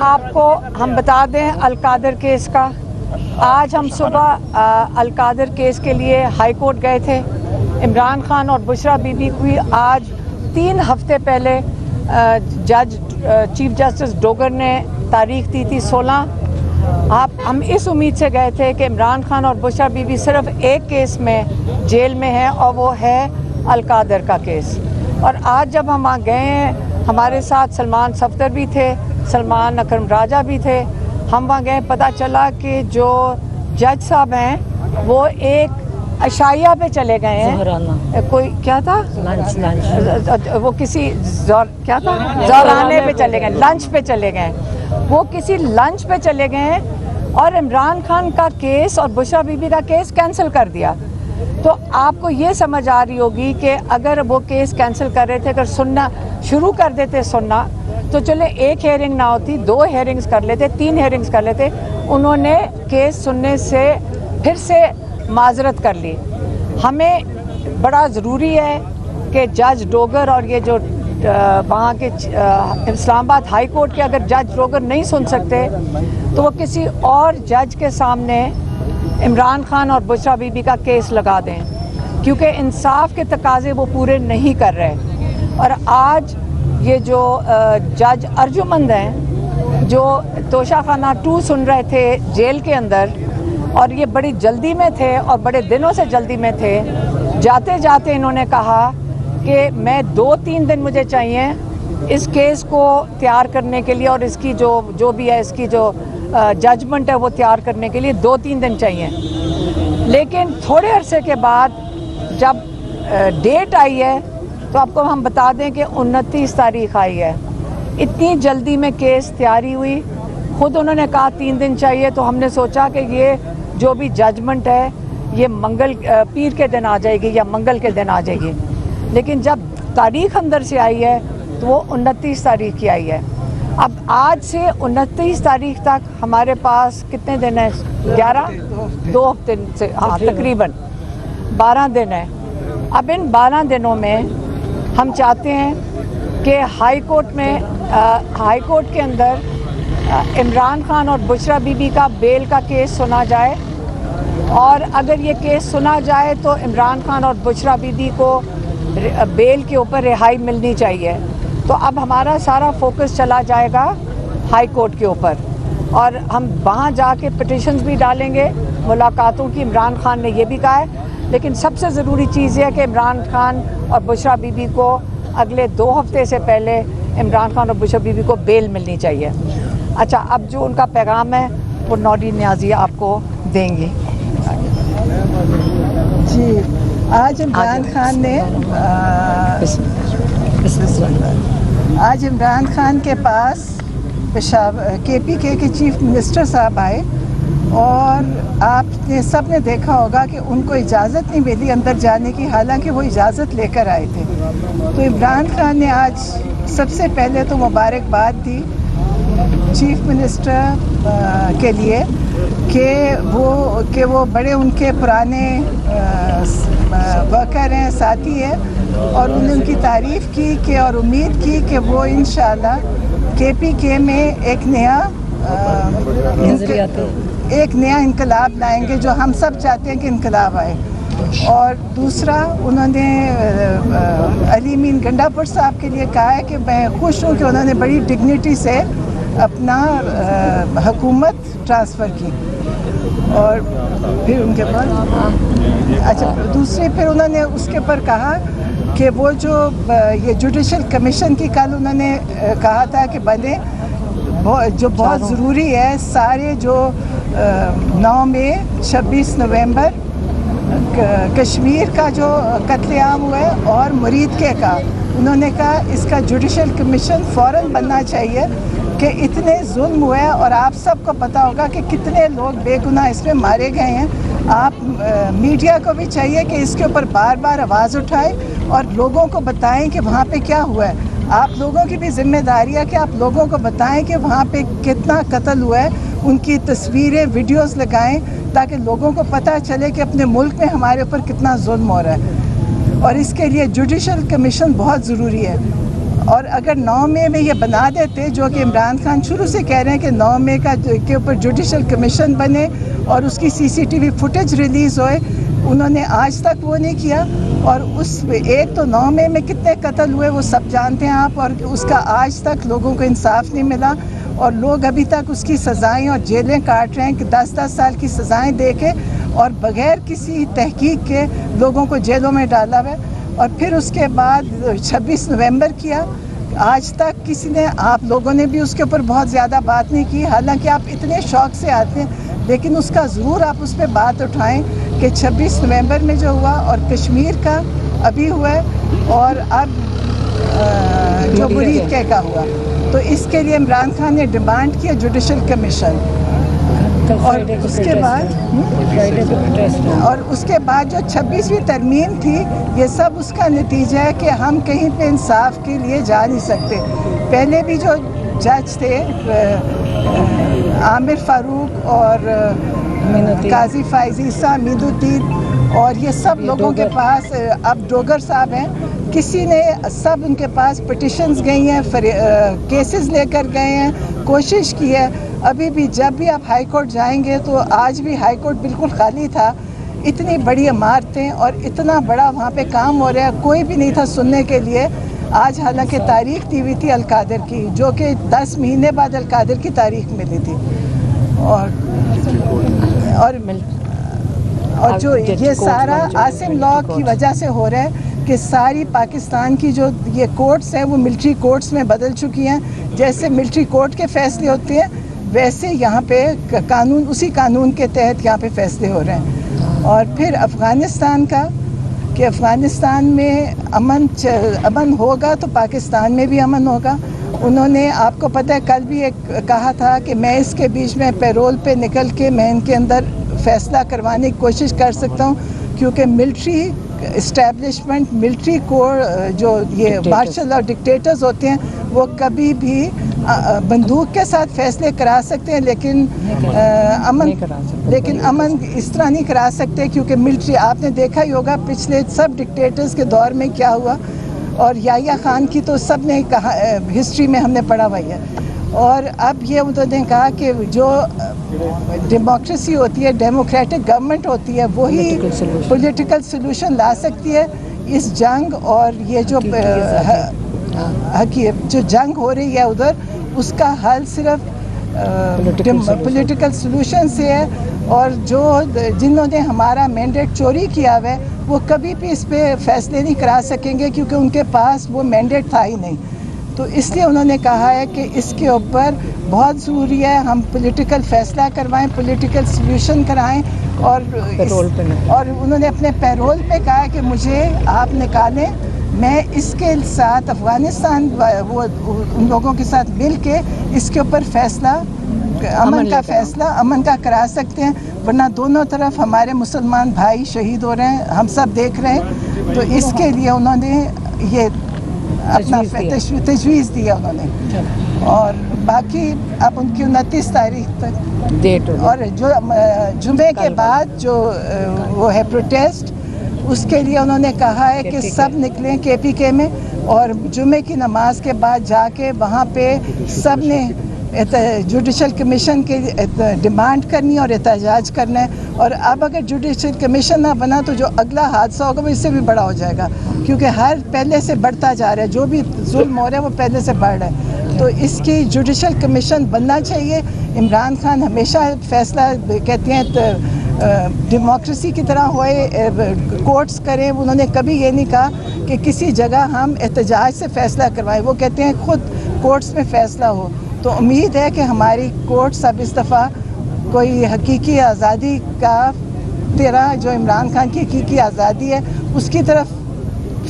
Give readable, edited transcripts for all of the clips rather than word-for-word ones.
आपको हम बता दें अलकादर केस का। आज हम सुबह अलकादर केस के लिए हाई कोर्ट गए थे। इमरान खान और बुशरा बीबी की आज 3 हफ्ते पहले चीफ जस्टिस डोगर ने तारीख दी थी 16। हम इस उम्मीद से गए थे कि इमरान खान और बुशरा बीबी सिर्फ एक केस में जेल में हैं और वो है अलकादर का केस। और आज जब हम वहाँ गए हैं, हमारे साथ सलमान सफ्दर भी थे, सलमान अकरम राजा भी थे। हम वहाँ गए, पता चला कि जो जज साहब हैं वो एक अशाया पे चले गए हैं। कोई क्या था, लंच वो किसी क्या था, ज़ोराने पे चले गए, लंच पे चले गए। वो किसी लंच पे चले गए हैं और इमरान खान का केस और बुशरा बीबी का केस कैंसिल कर दिया। तो आपको ये समझ आ रही होगी कि अगर वो केस कैंसिल कर रहे थे, अगर सुनना शुरू कर देते सुनना, तो चले एक हेयरिंग ना होती, 2 हेयरिंग्स कर लेते, 3 हेयरिंग्स कर लेते। उन्होंने केस सुनने से फिर से माजरत कर ली। हमें बड़ा ज़रूरी है कि जज डोगर और ये जो वहाँ के इस्लामाबाद हाई कोर्ट के अगर जज डोगर नहीं सुन सकते तो वो किसी और जज के सामने इमरान खान और बुशरा बीबी का केस लगा दें, क्योंकि इंसाफ के तकाजे वो पूरे नहीं कर रहे। और आज ये जो जज अर्जुमंद हैं जो तोशाखाना 2 सुन रहे थे जेल के अंदर, और ये बड़ी जल्दी में थे और बड़े दिनों से जल्दी में थे, जाते जाते इन्होंने कहा कि मैं 2-3 दिन मुझे चाहिए इस केस को तैयार करने के लिए और इसकी जो भी है इसकी जो जजमेंट है वो तैयार करने के लिए 2-3 दिन चाहिए। लेकिन थोड़े अरसे के बाद जब डेट आई है तो आपको हम बता दें कि 29 तारीख आई है। इतनी जल्दी में केस तैयारी हुई, खुद उन्होंने कहा 3 दिन चाहिए। तो हमने सोचा कि ये जो भी जजमेंट है ये पीर के दिन आ जाएगी या मंगल के दिन आ जाएगी। लेकिन जब तारीख अंदर से आई है तो वो 29 तारीख की आई है। अब आज से 29 तारीख तक हमारे पास कितने दिन है? 2 हफ्ते से, हाँ तकरीबन 12 दिन है। अब इन 12 दिनों में हम चाहते हैं कि हाई कोर्ट के अंदर इमरान खान और बुशरा बीबी का बेल का केस सुना जाए, और अगर ये केस सुना जाए तो इमरान खान और बुशरा बीबी को बेल के ऊपर रिहाई मिलनी चाहिए। तो अब हमारा सारा फोकस चला जाएगा हाई कोर्ट के ऊपर, और हम वहाँ जाके पिटिशंस भी डालेंगे, मुलाकातों की। इमरान खान ने ये भी कहा है, लेकिन सबसे ज़रूरी चीज़ है कि इमरान खान और बुशरा बीबी को अगले 2 हफ्ते से पहले इमरान खान और बुशरा बीबी को बेल मिलनी चाहिए। अच्छा, अब जो उनका पैगाम है वो नौरीन नियाज़ी आपको देंगी। जी, आज इमरान खान के पास KPK के चीफ मिनिस्टर साहब आए, और आपने सब ने देखा होगा कि उनको इजाज़त नहीं मिली अंदर जाने की, हालांकि वो इजाज़त लेकर आए थे। तो इमरान खान ने आज सबसे पहले तो मुबारकबाद दी चीफ मिनिस्टर के लिए कि वो बड़े उनके पुराने वर्कर हैं, साथी हैं, और उन्होंने उनकी तारीफ़ की कि और उम्मीद की कि वो इंशाअल्लाह KPK में एक नया इनकलाब लाएंगे, जो हम सब चाहते हैं कि इनकलाब आए। और दूसरा, उन्होंने अली मीन गंडापुर साहब के लिए कहा है कि मैं खुश हूँ कि उन्होंने बड़ी डिग्निटी से अपना हुकूमत ट्रांसफ़र की। और फिर उनके बाद दूसरे फिर उन्होंने उसके ऊपर कहा कि वो जो ये जुडिशल कमीशन की कल उन्होंने कहा था कि बने, जो बहुत ज़रूरी है। सारे जो 9 मई 26 नवंबर कश्मीर का जो कत्लेआम हुआ है और मुरीदके का, उन्होंने कहा इसका जुडिशल कमीशन फ़ौरन बनना चाहिए कि इतने जुल्म हुए हैं, और आप सबको पता होगा कि कितने लोग बेगुनाह इसमें मारे गए हैं। आप मीडिया को भी चाहिए कि इसके ऊपर बार बार आवाज़ उठाए और लोगों को बताएं कि वहाँ पे क्या हुआ है। आप लोगों की भी जिम्मेदारी है कि आप लोगों को बताएं कि वहाँ पे कितना कत्ल हुआ है, उनकी तस्वीरें, वीडियोस लगाएं, ताकि लोगों को पता चले कि अपने मुल्क में हमारे ऊपर कितना जुल्म हो रहा है। और इसके लिए जुडिशल कमीशन बहुत ज़रूरी है। और अगर 9 मई में ये बना देते, जो कि इमरान खान शुरू से कह रहे हैं कि 9 मई के ऊपर जुडिशल कमीशन बने और उसकी सीसीटीवी फुटेज रिलीज़ होए, उन्होंने आज तक वो नहीं किया। और उस एक तो 9 मई में कितने कत्ल हुए वो सब जानते हैं आप, और उसका आज तक लोगों को इंसाफ नहीं मिला और लोग अभी तक उसकी सज़ाएं और जेलें काट रहे हैं कि 10-10 साल की सज़ाएं दे के और बग़ैर किसी तहकीक के लोगों को जेलों में डाला हुआ। और फिर उसके बाद 26 नवंबर किया, आज तक किसी ने, आप लोगों ने भी उसके ऊपर बहुत ज़्यादा बात नहीं की, हालांकि आप इतने शौक़ से आते हैं, लेकिन उसका ज़रूर आप उस पर बात उठाएं कि 26 नवंबर में जो हुआ और कश्मीर का अभी हुआ है और अब जो मुरीद का हुआ, तो इसके लिए इमरान खान ने डिमांड किया जुडिशल कमीशन। और उसके बाद जो 26वीं तरमीम थी, ये सब उसका नतीजा है कि हम कहीं पे इंसाफ के लिए जा नहीं सकते। पहले भी जो जज थे आमिर फारूक और काजी फाइज़ मीदुद्दीन और ये सब लोगों के पास, अब डोगर साहब हैं, किसी ने, सब उनके पास पिटिशंस गई हैं, केसेस लेकर गए हैं, कोशिश की है। अभी भी जब भी आप हाई कोर्ट जाएंगे तो आज भी हाई कोर्ट बिल्कुल खाली था। इतनी बड़ी इमारतें और इतना बड़ा वहाँ पे काम हो रहा है, कोई भी नहीं था सुनने के लिए। आज हालांकि तारीख दी हुई थी अलकादर की, जो कि 10 महीने बाद अलकादर की तारीख मिली थी। और जो ये सारा आसिम लॉ की वजह से हो रहा है कि सारी पाकिस्तान की जो ये कोर्ट्स हैं वो मिलिट्री कोर्ट्स में बदल चुकी हैं। जैसे मिलिट्री कोर्ट के फैसले होते हैं वैसे यहाँ पे कानून, उसी कानून के तहत यहाँ पे फैसले हो रहे हैं। और फिर अफ़गानिस्तान का, कि अफ़गानिस्तान में अमन होगा तो पाकिस्तान में भी अमन होगा। उन्होंने, आपको पता है, कल भी एक कहा था कि मैं इसके बीच में पैरोल पे निकल के मैं इनके अंदर फ़ैसला करवाने की कोशिश कर सकता हूँ, क्योंकि मिलिट्री इस्टेब्लिशमेंट, मिलिट्री कोर, जो ये मार्शल और डिक्टेटर्स होते हैं, वो कभी भी बंदूक के साथ फैसले करा सकते हैं, लेकिन अमन इस तरह नहीं करा सकते, क्योंकि मिलिट्री, आपने देखा ही होगा पिछले सब डिक्टेटर्स के दौर में क्या हुआ। और याह्या खान की तो सब ने कहा, हिस्ट्री में हमने पढ़ा हुआ है। और अब ये उन्होंने कहा कि जो डेमोक्रेसी होती है, डेमोक्रेटिक गवर्नमेंट होती है, वही पॉलिटिकल सलूशन ला सकती है इस जंग। और ये जो जंग हो रही है उधर, उसका हल सिर्फ पॉलिटिकल सलूशन से है। और जिन्होंने हमारा मैंडेट चोरी किया हुआ है वो कभी भी इस पे फैसले नहीं करा सकेंगे, क्योंकि उनके पास वो मैंडेट था ही नहीं। तो इसलिए उन्होंने कहा है कि इसके ऊपर बहुत ज़रूरी है हम पॉलिटिकल फ़ैसला करवाएं, पॉलिटिकल सल्यूशन कराएं। और उन्होंने अपने पैरोल पे कहा कि मुझे आप निकालें, मैं इसके साथ अफ़गानिस्तान वो उन लोगों के साथ मिल के इसके ऊपर फ़ैसला, अमन का करा सकते हैं, वरना दोनों तरफ हमारे मुसलमान भाई शहीद हो रहे हैं, हम सब देख रहे हैं। तो इसके लिए उन्होंने ये अपना तजवीज़ दिया उन्होंने। और बाकी अब उनकी 29 तारीख तक डेट, और जो जुमे के बाद जो वो है प्रोटेस्ट, उसके लिए उन्होंने कहा है कि सब निकलें KPK में, और जुमे की नमाज के बाद जाके वहाँ पे सब ने जुडिशल कमीशन की डिमांड करनी और एहतजाज करना है। और अब अगर जुडिशल कमीशन ना बना तो जो अगला हादसा होगा वो इससे भी बड़ा हो जाएगा, क्योंकि हर पहले से बढ़ता जा रहा है, जो भी जुल्म हो रहा है वो पहले से बढ़ रहा है। तो इसकी जुडिशल कमीशन बनना चाहिए। इमरान खान हमेशा फैसला कहते हैं डेमोक्रेसी की तरह होए, कोर्ट्स करें। उन्होंने कभी ये नहीं कहा कि किसी जगह हम एहतजाज से फ़ैसला करवाएं, वो कहते हैं खुद कोर्ट्स में फ़ैसला हो। तो उम्मीद है कि हमारी कोर्ट्स अब इस दफ़ा कोई हकीकी आज़ादी का तरह, जो इमरान खान की हकीकी आज़ादी है उसकी तरफ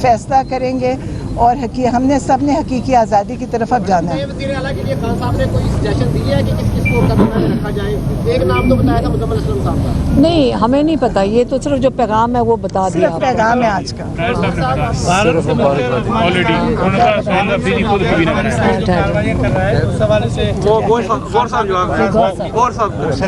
फ़ैसला करेंगे, और हमने सब ने हकीकी आज़ादी की तरफ अब जाना है। खान साहब ने कोई सजेशन दिया है कि किसको कमीशन में रखा जाए? एक नाम तो बताया था मुजम्मिल असलम साहब का। नहीं, हमें नहीं पता, ये तो सिर्फ जो पैगाम है वो बता दिया। सिर्फ पैगाम है आज का। भारत से ऑलरेडी उन्होंने